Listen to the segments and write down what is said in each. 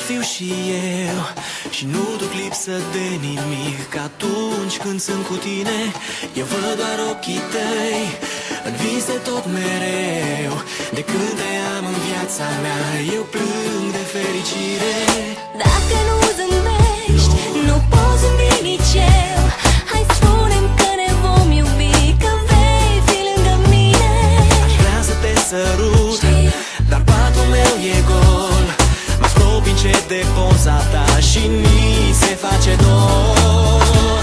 fiu și eu și nu duc lipsă de nimic, că atunci când sunt cu tine eu văd doar ochii tăi în vise tot mereu. De când te am în viața mea eu plâng de fericire. Dacă nu zâmbești, nu poți zâmbi nici eu. Hai spune-mi că ne vom iubi, că vei fi lângă mine. Aș vrea să te sărut, dar patul meu e gol. Mă apropii încet de poza ta și mi se face dor.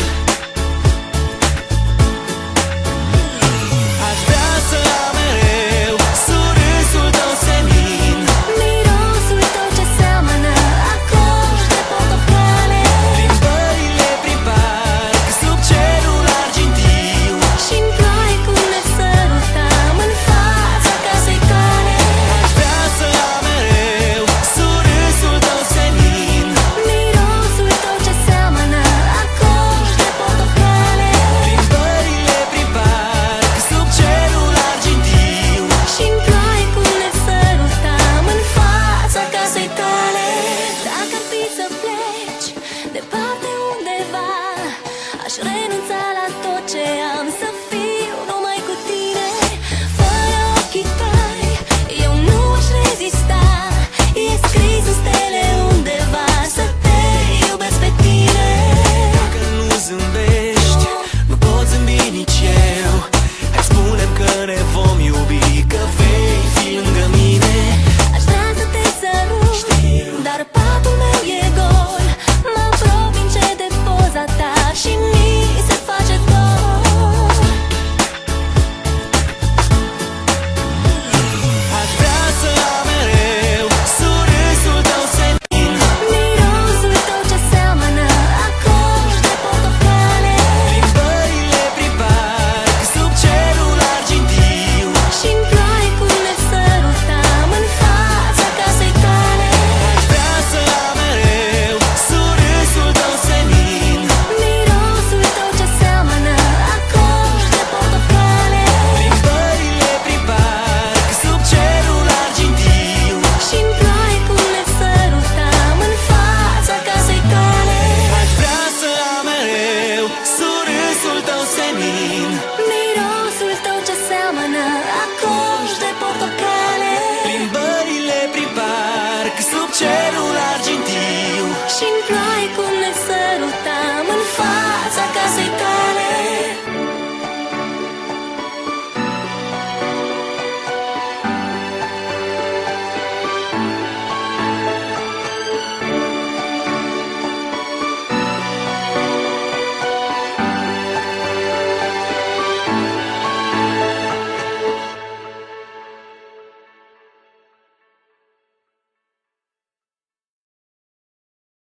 Aș vrea să am mereu surâsul tău senin, Mirosul tău ce seamănă acord de portocale, plimbările prin parc sub cerul argintiu, și-n ploaie cum ne sărutam în fața casei tale. aș vrea să am mereu surâsul tău senin, Mirosul tău ce seamănă acord de portocale, plimbările prin parc sub cerul argintiu. și-n ploaie cum ne sărutam în fața casei tale. Dacă ar fi să pleci departe undeva, aș renunța la tot ce am, să fiu numai cu tine. Fără ochii tăi eu nu aș rezista, e scris în stele undeva să te iubesc pe tine. Dacă nu zâmbești, nu pot zâmbi nici eu. Hai spune-mi că ne vom iubi, că vei fi lângă mine. Aș vrea să te sărut, dar patul meu e gol. Mă apropii încet de poza ta și mi se face dor. Aș vrea să am mereu surâsul tău senin, Mirosul tău ce seamănă acord de portocale, plimbările prin parc sub cerul argintiu. și-n ploaie cum ne sărutam în fața casei tale. Aș vrea să am mereu surâsul tău senin, Mirosul tău ce seamănă acord de portocale, plimbările prin parc sub cerul argintiu. și-n ploaie cum ne sărutam în fața casei tale. Aș vrea să am mereu surâsul tău senin,